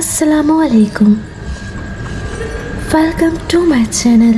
Assalamu alaikum. Welcome to my channel.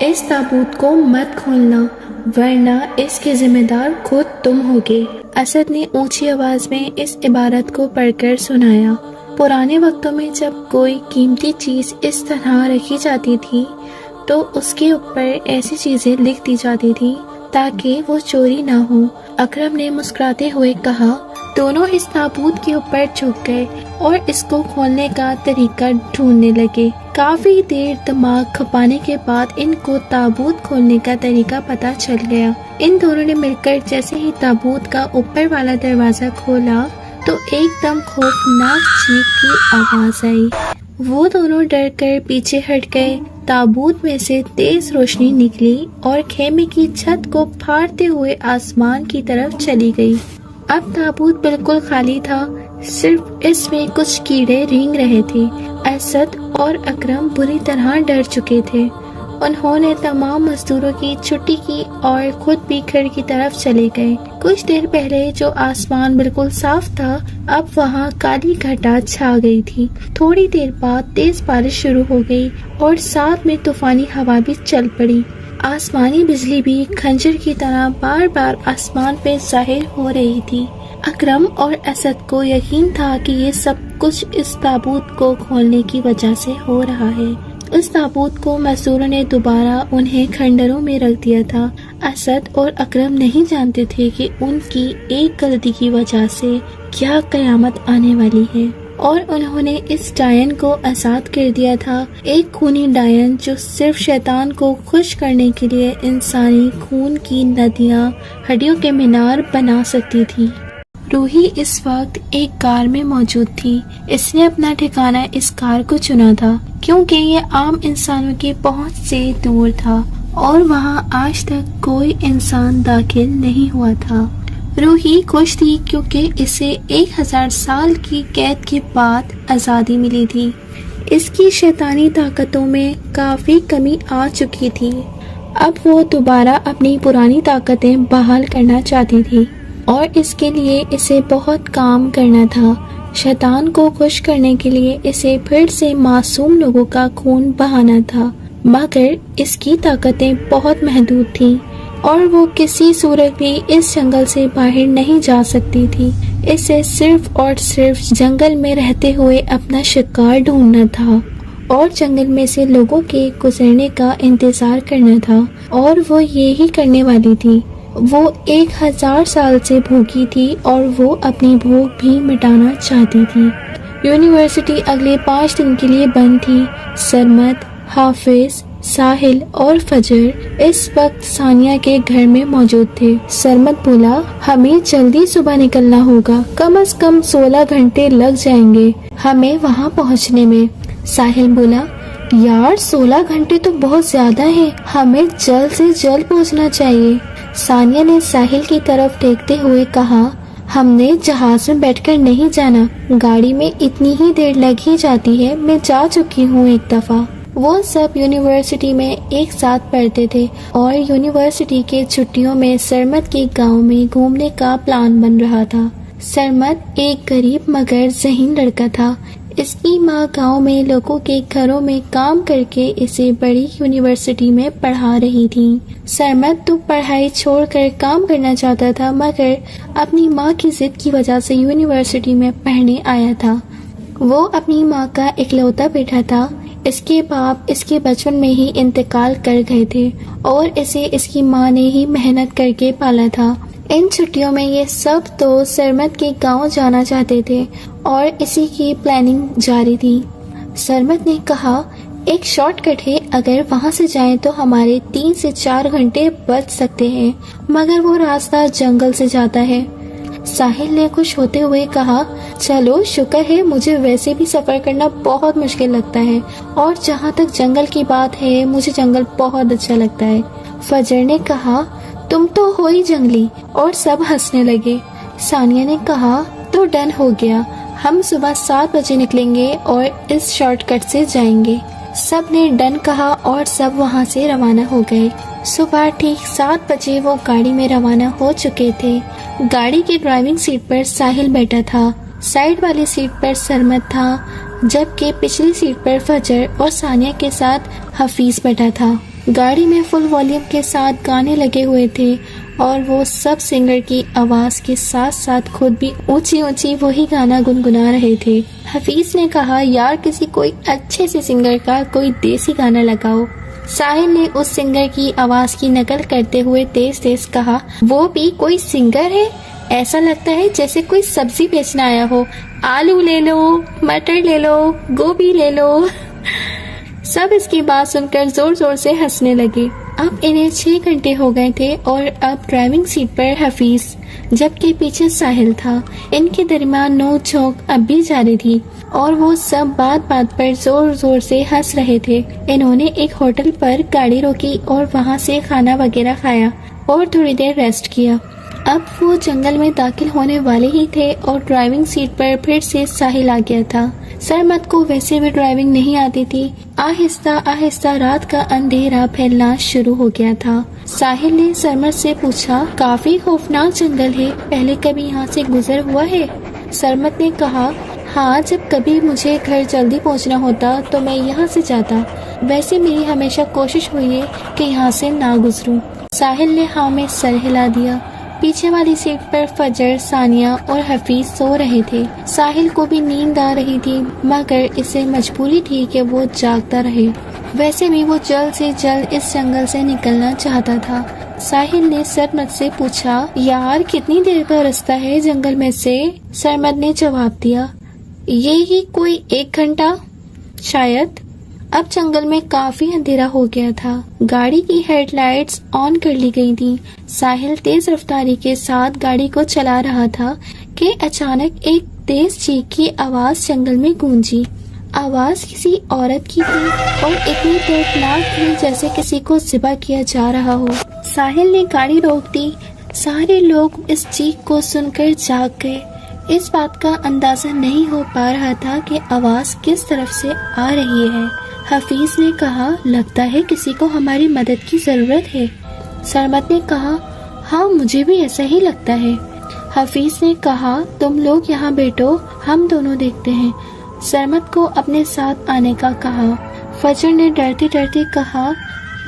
اس تابوت کو مت کھولنا ورنہ اس کے ذمہ دار خود تم ہوگے۔ اسد نے اونچی آواز میں اس عبارت کو پڑھ کر سنایا۔ پرانے وقتوں میں جب کوئی قیمتی چیز اس طرح رکھی جاتی تھی تو اس کے اوپر ایسی چیزیں لکھ دی جاتی تھی تاکہ وہ چوری نہ ہو۔ اکرم نے مسکراتے ہوئے کہا۔ دونوں اس تابوت کے اوپر جھک گئے اور اس کو کھولنے کا طریقہ ڈھونڈنے لگے۔ کافی دیر دماغ کھپانے کے بعد ان کو تابوت کھولنے کا طریقہ پتہ چل گیا۔ ان دونوں نے مل کر جیسے ہی تابوت کا اوپر والا دروازہ کھولا تو ایک دم خوفناک چیخ کی آواز آئی۔ وہ دونوں ڈر کر پیچھے ہٹ گئے۔ تابوت میں سے تیز روشنی نکلی اور خیمے کی چھت کو پھاڑتے ہوئے آسمان کی طرف چلی گئی۔ اب تابوت بالکل خالی تھا، صرف اس میں کچھ کیڑے رینگ رہے تھے۔ اسد اور اکرم بری طرح ڈر چکے تھے۔ انہوں نے تمام مزدوروں کی چھٹی کی اور خود بھی گھر کی طرف چلے گئے۔ کچھ دیر پہلے جو آسمان بالکل صاف تھا اب وہاں کالی گھٹا چھا گئی تھی۔ تھوڑی دیر بعد تیز بارش شروع ہو گئی اور ساتھ میں طوفانی ہوا بھی چل پڑی۔ آسمانی بجلی بھی خنجر کی طرح بار بار آسمان پہ ظاہر ہو رہی تھی۔ اکرم اور اسد کو یقین تھا کہ یہ سب کچھ اس تابوت کو کھولنے کی وجہ سے ہو رہا ہے۔ اس تابوت کو مزدوروں نے دوبارہ انہیں کھنڈروں میں رکھ دیا تھا۔ اسد اور اکرم نہیں جانتے تھے کہ ان کی ایک غلطی کی وجہ سے کیا قیامت آنے والی ہے، اور انہوں نے اس ڈائن کو آزاد کر دیا تھا، ایک خونی ڈائن جو صرف شیطان کو خوش کرنے کے لیے انسانی خون کی ندیاں، ہڈیوں کے مینار بنا سکتی تھی۔ روحی اس وقت ایک غار میں موجود تھی۔ اس نے اپنا ٹھکانہ اس غار کو چنا تھا کیونکہ یہ عام انسانوں کی پہنچ سے دور تھا اور وہاں آج تک کوئی انسان داخل نہیں ہوا تھا۔ روحی خوش تھی کیونکہ اسے 1000 سال کی قید کے بعد آزادی ملی تھی۔ اس کی شیطانی طاقتوں میں کافی کمی آ چکی تھی۔ اب وہ دوبارہ اپنی پرانی طاقتیں بحال کرنا چاہتی تھی اور اس کے لیے اسے بہت کام کرنا تھا۔ شیطان کو خوش کرنے کے لیے اسے پھر سے معصوم لوگوں کا خون بہانا تھا، مگر اس کی طاقتیں بہت محدود تھیں اور وہ کسی صورت بھی اس جنگل سے باہر نہیں جا سکتی تھی۔ اسے صرف اور صرف جنگل میں رہتے ہوئے اپنا شکار ڈھونڈنا تھا اور جنگل میں سے لوگوں کے گزرنے کا انتظار کرنا تھا، اور وہ یہی کرنے والی تھی۔ وہ 1000 سال سے بھوکی تھی اور وہ اپنی بھوک بھی مٹانا چاہتی تھی۔ یونیورسٹی اگلے 5 دن کے لیے بند تھی۔ سرمد، حافظ، ساحل اور فجر اس وقت ثانیہ کے گھر میں موجود تھے۔ سرمد بولا، ہمیں جلدی صبح نکلنا ہوگا، کم از کم 16 گھنٹے لگ جائیں گے ہمیں وہاں پہنچنے میں۔ ساحل بولا، یار 16 گھنٹے تو بہت زیادہ ہیں، ہمیں جلد سے جلد پہنچنا چاہیے۔ ثانیہ نے ساحل کی طرف دیکھتے ہوئے کہا، ہم نے جہاز میں بیٹھ کر نہیں جانا، گاڑی میں اتنی ہی دیر لگ ہی جاتی ہے، میں جا چکی ہوں ایک دفعہ۔ وہ سب یونیورسٹی میں ایک ساتھ پڑھتے تھے اور یونیورسٹی کے چھٹیوں میں سرمد کے گاؤں میں گھومنے کا پلان بن رہا تھا۔ سرمد ایک غریب مگر ذہین لڑکا تھا۔ اس کی ماں گاؤں میں لوگوں کے گھروں میں کام کر کے اسے بڑی یونیورسٹی میں پڑھا رہی تھی۔ سرمد تو پڑھائی چھوڑ کر کام کرنا چاہتا تھا، مگر اپنی ماں کی ضد کی وجہ سے یونیورسٹی میں پڑھنے آیا تھا۔ وہ اپنی ماں کا اکلوتا بیٹا تھا۔ اس کے باپ اس کے بچپن میں ہی انتقال کر گئے تھے اور اسے اس کی ماں نے ہی محنت کر کے پالا تھا۔ ان چھٹیوں میں یہ سب تو سرمد کے گاؤں جانا چاہتے تھے اور اسی کی پلاننگ جاری تھی۔ سرمد نے کہا، ایک شارٹ کٹ ہے، اگر وہاں سے جائیں تو ہمارے 3 سے 4 گھنٹے بچ سکتے ہیں، مگر وہ راستہ جنگل سے جاتا ہے۔ ساحل نے خوش ہوتے ہوئے کہا، چلو شکر ہے، مجھے ویسے بھی سفر کرنا بہت مشکل لگتا ہے، اور جہاں تک جنگل کی بات ہے مجھے جنگل بہت اچھا لگتا ہے۔ فجر نے کہا، تم تو ہو ہی جنگلی، اور سب ہنسنے لگے۔ ثانیہ نے کہا، تو ڈن ہو گیا، ہم صبح 7 بجے نکلیں گے اور اس شارٹ کٹ سے جائیں گے۔ سب نے ڈن کہا اور سب وہاں سے روانہ ہو گئے۔ صبح ٹھیک 7 بجے وہ گاڑی میں روانہ ہو چکے تھے۔ گاڑی کی ڈرائیونگ سیٹ پر ساحل بیٹھا تھا، سائیڈ والی سیٹ پر سرمد تھا، جبکہ پچھلی سیٹ پر فجر اور ثانیہ کے ساتھ حفیظ بیٹھا تھا۔ گاڑی میں فل والیوم کے ساتھ گانے لگے ہوئے تھے اور وہ سب سنگر کی آواز کے ساتھ ساتھ خود بھی اونچی اونچی وہی گانا گنگنا رہے تھے۔ حفیظ نے کہا یار کسی کوئی اچھے سے سنگر کا کوئی دیسی گانا لگاؤ۔ ساحل نے اس سنگر کی آواز کی نقل کرتے ہوئے تیز تیز کہا وہ بھی کوئی سنگر ہے؟ ایسا لگتا ہے جیسے کوئی سبزی بیچنا آیا ہو، آلو لے لو، مٹر لے لو، گوبھی لے لو۔ سب اس کی بات سن کر زور زور سے ہنسنے لگے۔ اب انہیں 6 گھنٹے ہو گئے تھے اور اب ڈرائیونگ سیٹ پر حفیظ جبکہ پیچھے ساحل تھا۔ ان کے درمیان نوک جھونک اب بھی جاری تھی اور وہ سب بات بات پر زور زور سے ہنس رہے تھے۔ انہوں نے ایک ہوٹل پر گاڑی روکی اور وہاں سے کھانا وغیرہ کھایا اور تھوڑی دیر ریسٹ کیا۔ اب وہ جنگل میں داخل ہونے والے ہی تھے اور ڈرائیونگ سیٹ پر پھر سے ساحل آ گیا تھا۔ سرمد کو ویسے بھی ڈرائیونگ نہیں آتی تھی۔ آہستہ آہستہ رات کا اندھیرا پھیلنا شروع ہو گیا تھا۔ ساحل نے سرمد سے پوچھا کافی خوفناک جنگل ہے، پہلے کبھی یہاں سے گزر ہوا ہے؟ سرمد نے کہا ہاں، جب کبھی مجھے گھر جلدی پہنچنا ہوتا تو میں یہاں سے جاتا، ویسے میری ہمیشہ کوشش ہوئی ہے کہ یہاں سے نہ گزروں۔ ساحل نے ہاں میں سر ہلا دیا۔ پیچھے والی سیٹ پر فجر، ثانیہ اور حفیظ سو رہے تھے۔ ساحل کو بھی نیند آ رہی تھی مگر اسے مجبوری تھی کہ وہ جاگتا رہے۔ ویسے بھی وہ جلد سے جلد اس جنگل سے نکلنا چاہتا تھا۔ ساحل نے سرمد سے پوچھا یار کتنی دیر کا رستہ ہے جنگل میں سے؟ سرمد نے جواب دیا یہی کوئی 1 گھنٹہ شاید۔ اب جنگل میں کافی اندھیرا ہو گیا تھا۔ گاڑی کی ہیڈ لائٹس آن کر لی گئی تھی۔ ساحل تیز رفتاری کے ساتھ گاڑی کو چلا رہا تھا کہ اچانک ایک تیز چیخ کی آواز جنگل میں گونجی۔ آواز کسی عورت کی تھی اور اتنی دردناک تھی جیسے کسی کو ذبح کیا جا رہا ہو۔ ساحل نے گاڑی روک دی۔ سارے لوگ اس چیخ کو سن کر جاگ گئے۔ اس بات کا اندازہ نہیں ہو پا رہا تھا کہ آواز کس طرف سے آ رہی ہے۔ حفیظ نے کہا لگتا ہے کسی کو ہماری مدد کی ضرورت ہے۔ سرمد نے کہا ہاں مجھے بھی ایسا ہی لگتا ہے۔ حفیظ نے کہا تم لوگ یہاں بیٹھو، ہم دونوں دیکھتے ہیں۔ سرمد کو اپنے ساتھ آنے کا کہا۔ فجر نے ڈرتے ڈرتے کہا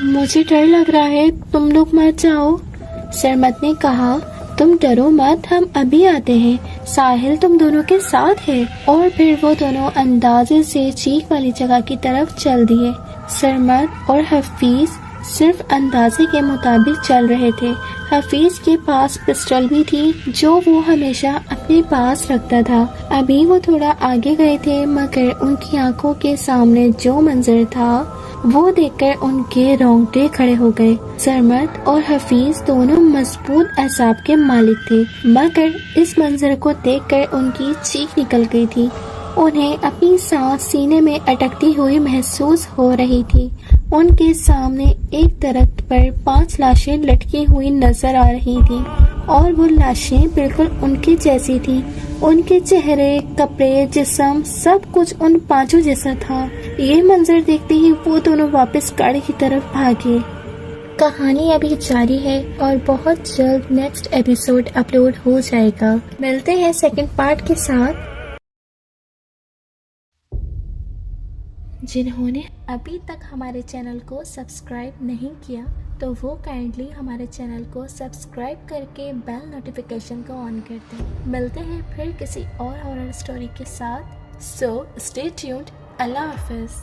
مجھے ڈر لگ رہا ہے، تم لوگ مت جاؤ۔ سرمد نے کہا تم ڈرو مت، ہم ابھی آتے ہیں، ساحل تم دونوں کے ساتھ ہے۔ اور پھر وہ دونوں اندازے سے چیخ والی جگہ کی طرف چل دیے۔ سرمد اور حفیظ صرف اندازے کے مطابق چل رہے تھے۔ حفیظ کے پاس پسٹل بھی تھی جو وہ ہمیشہ اپنے پاس رکھتا تھا۔ ابھی وہ تھوڑا آگے گئے تھے مگر ان کی آنکھوں کے سامنے جو منظر تھا وہ دیکھ کر ان کے رونگٹے کھڑے ہو گئے۔ سرمد اور حفیظ دونوں مضبوط اعصاب کے مالک تھے مگر اس منظر کو دیکھ کر ان کی چیخ نکل گئی تھی۔ انہیں اپنی سانس سینے میں اٹکتی ہوئی محسوس ہو رہی تھی۔ ان کے سامنے ایک درخت پر 5 لاشیں لٹکی ہوئی نظر آ رہی تھی اور وہ لاشیں بالکل ان کی جیسی تھی۔ ان کے چہرے، کپڑے، جسم سب کچھ ان 5 جیسا تھا۔ یہ منظر دیکھتے ہی وہ دونوں واپس گاڑی کی طرف بھاگے۔ کہانی ابھی جاری ہے اور بہت جلد نیکسٹ ایپیسوڈ اپلوڈ ہو جائے گا۔ ملتے ہیں سیکنڈ پارٹ کے ساتھ۔ جنہوں نے ابھی تک ہمارے چینل کو سبسکرائب نہیں کیا تو وہ کائنڈلی ہمارے چینل کو سبسکرائب کر کے بیل نوٹیفیکیشن کو آن کر دیں۔ ملتے ہیں پھر کسی اور ہارر اسٹوری کے ساتھ۔ So stay tuned. اللہ حافظ۔